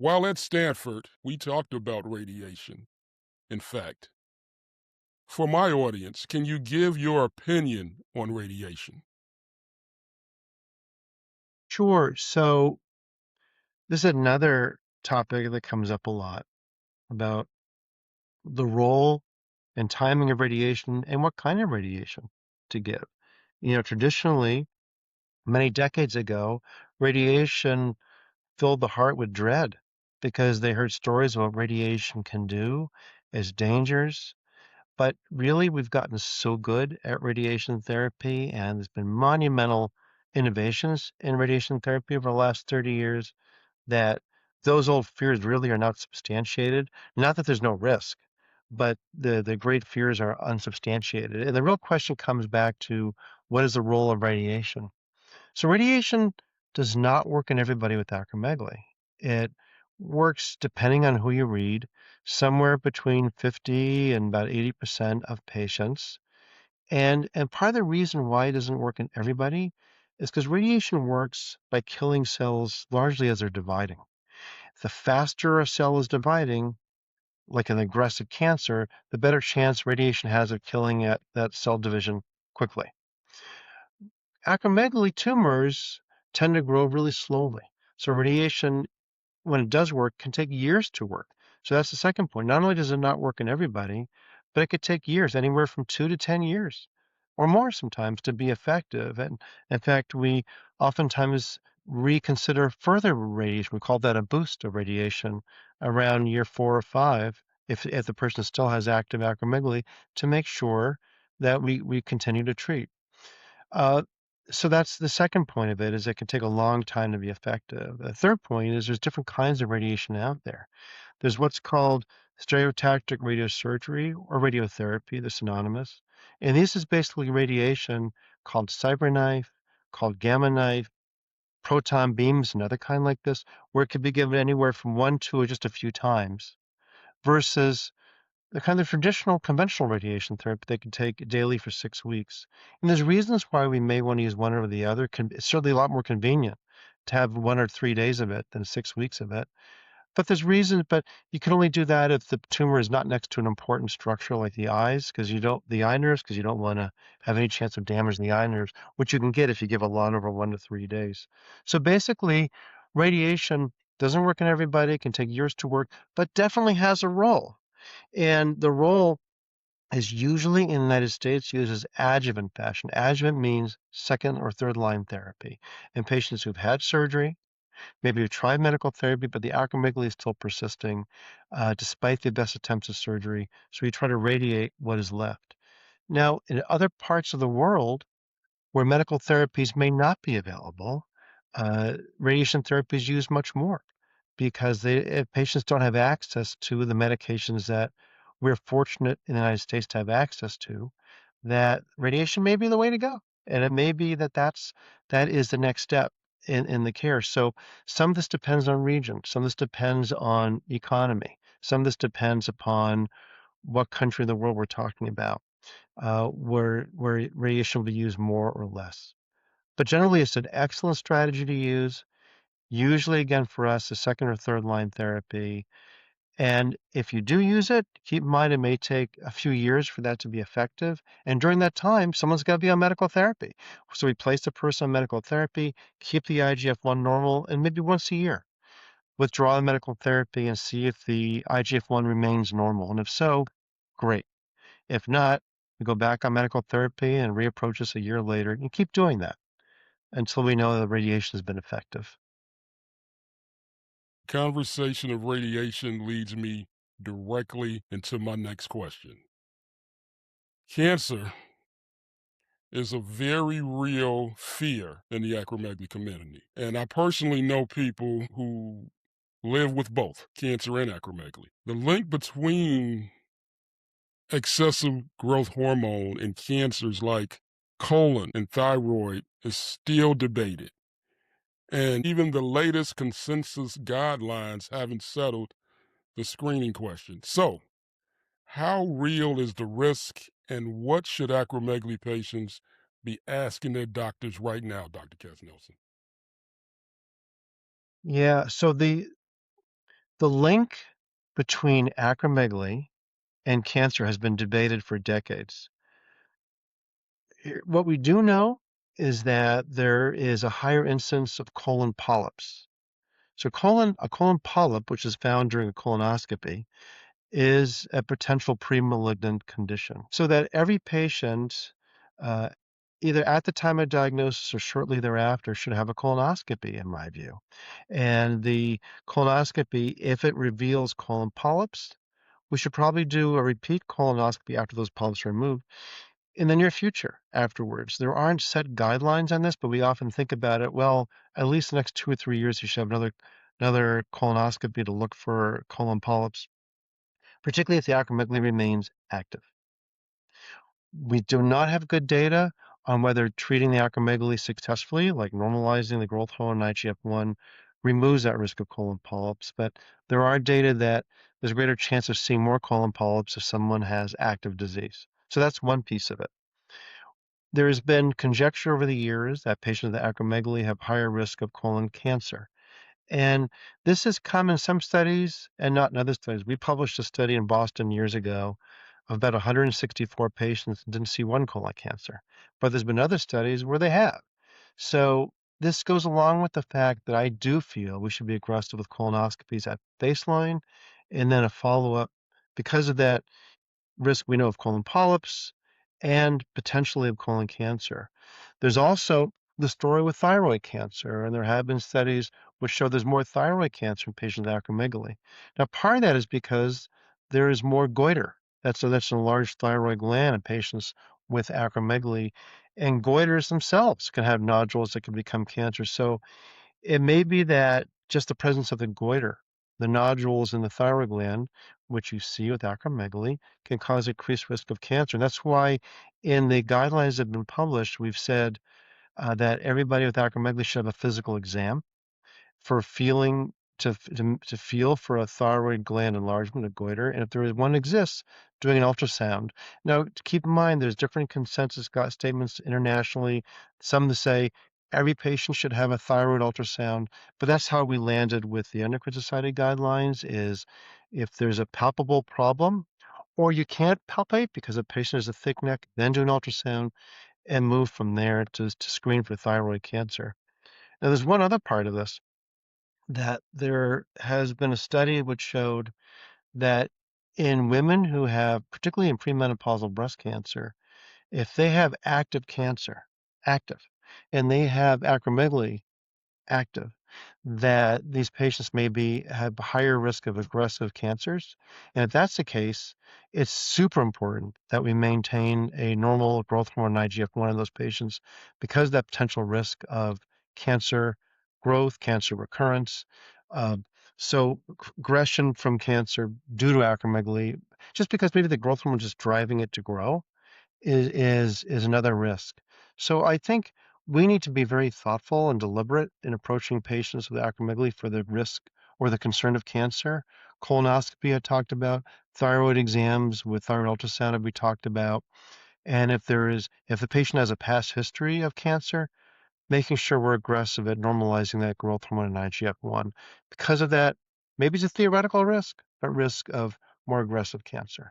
While at Stanford, we talked about radiation. In fact, for my audience, can you give your opinion on radiation? Sure. So this is another topic that comes up a lot about the role and timing of radiation and what kind of radiation to give. Traditionally, many decades ago, radiation filled the heart with dread because they heard stories of what radiation can do as dangers. But really, we've gotten so good at radiation therapy, and there's been monumental innovations in radiation therapy over the last 30 years that those old fears really are not substantiated. Not that there's no risk, but the great fears are unsubstantiated. And the real question comes back to what is the role of radiation? So radiation does not work in everybody with acromegaly. It works, depending on who you read, somewhere between 50 and about 80% of patients. And part of the reason why it doesn't work in everybody is because radiation works by killing cells largely as they're dividing. The faster a cell is dividing, like an aggressive cancer, the better chance radiation has of killing that cell division quickly. Acromegaly tumors tend to grow really slowly. So radiation, when it does work, can take years to work. So that's the second point. Not only does it not work in everybody, but it could take years, anywhere from 2 to 10 years or more sometimes to be effective. And in fact, we oftentimes reconsider further radiation. We call that a boost of radiation around year 4 or 5 if the person still has active acromegaly to make sure that we continue to treat. Uh, so that's the second point of it is it can take a long time to be effective. The third point is there's different kinds of radiation out there. There's what's called stereotactic radiosurgery or radiotherapy, they're synonymous. And this is basically radiation called cyberknife, called gamma knife, proton beams, another kind like this, where it could be given anywhere from one to just a few times, versus the kind of traditional conventional radiation therapy they can take daily for 6 weeks. And there's reasons why we may want to use one over the other. It's certainly a lot more convenient to have 1 or 3 days of it than 6 weeks of it. But there's reasons, but you can only do that if the tumor is not next to an important structure like the eyes, the eye nerves, because you don't want to have any chance of damaging the eye nerves, which you can get if you give a lot over 1 to 3 days. So basically, radiation doesn't work in everybody, it can take years to work, but definitely has a role. And the role is usually in the United States used as adjuvant fashion. Adjuvant means second or third line therapy in patients who've had surgery, maybe who've tried medical therapy, but the acromegaly is still persisting despite the best attempts at surgery. So we try to radiate what is left. Now, in other parts of the world where medical therapies may not be available, radiation therapy is used much more because if patients don't have access to the medications that we're fortunate in the United States to have access to, that radiation may be the way to go. And it may be that is the next step in the care. So some of this depends on region, some of this depends on economy, some of this depends upon what country in the world we're talking about, where radiation will be used more or less. But generally, it's an excellent strategy to use. Usually, again, for us, the second or third line therapy. And if you do use it, keep in mind it may take a few years for that to be effective. And during that time, someone's got to be on medical therapy. So we place the person on medical therapy, keep the IGF-1 normal, and maybe once a year withdraw the medical therapy and see if the IGF-1 remains normal. And if so, great. If not, we go back on medical therapy and reapproach this a year later and keep doing that until we know the radiation has been effective. Conversation of radiation leads me directly into my next question. Cancer is a very real fear in the acromegaly community. And I personally know people who live with both cancer and acromegaly. The link between excessive growth hormone and cancers like colon and thyroid is still debated. And even the latest consensus guidelines haven't settled the screening question. So, how real is the risk and what should acromegaly patients be asking their doctors right now, Dr. Katznelson? Yeah, so The link between acromegaly and cancer has been debated for decades. What we do know is that there is a higher incidence of colon polyps. So a colon polyp, which is found during a colonoscopy, is a potential premalignant condition. So that every patient, uh, either at the time of diagnosis or shortly thereafter, should have a colonoscopy, in my view. And the colonoscopy, if it reveals colon polyps, we should probably do a repeat colonoscopy after those polyps are removed in the near future afterwards. There aren't set guidelines on this, but we often think about it, well, at least the next 2 or 3 years, you should have another colonoscopy to look for colon polyps, particularly if the acromegaly remains active. We do not have good data on whether treating the acromegaly successfully, like normalizing the growth hormone IGF-1, removes that risk of colon polyps, but there are data that there's a greater chance of seeing more colon polyps if someone has active disease. So that's one piece of it. There has been conjecture over the years that patients with acromegaly have higher risk of colon cancer. And this has come in some studies and not in other studies. We published a study in Boston years ago of about 164 patients and didn't see one colon cancer. But there's been other studies where they have. So this goes along with the fact that I do feel we should be aggressive with colonoscopies at baseline and then a follow-up because of that risk we know of colon polyps and potentially of colon cancer. There's also the story with thyroid cancer, and there have been studies which show there's more thyroid cancer in patients with acromegaly. Now, part of that is because there is more goiter. That's a large thyroid gland in patients with acromegaly, and goiters themselves can have nodules that can become cancer. So it may be that just the presence of the goiter, the nodules in the thyroid gland, which you see with acromegaly, can cause increased risk of cancer. And that's why in the guidelines that have been published, we've said that everybody with acromegaly should have a physical exam for feeling to feel for a thyroid gland enlargement, a goiter, and if there is one exists, doing an ultrasound. Now, keep in mind, there's different consensus statements internationally. Some that say every patient should have a thyroid ultrasound, but that's how we landed with the Endocrine Society guidelines. Is if there's a palpable problem, or you can't palpate because a patient has a thick neck, then do an ultrasound and move from there to screen for thyroid cancer. Now, there's one other part of this that there has been a study which showed that in women who have, particularly in premenopausal breast cancer, if they have active cancer, active, and they have acromegaly active, that these patients have higher risk of aggressive cancers. And if that's the case, it's super important that we maintain a normal growth hormone IGF-1 in those patients because of that potential risk of cancer growth, cancer recurrence. Um, so aggression from cancer due to acromegaly, just because maybe the growth hormone is just driving it to grow, is another risk. So I think we need to be very thoughtful and deliberate in approaching patients with acromegaly for the risk or the concern of cancer. Colonoscopy I talked about, thyroid exams with thyroid ultrasound we talked about, and if the patient has a past history of cancer, making sure we're aggressive at normalizing that growth hormone and IGF-1. Because of that, maybe it's a theoretical risk, but risk of more aggressive cancer.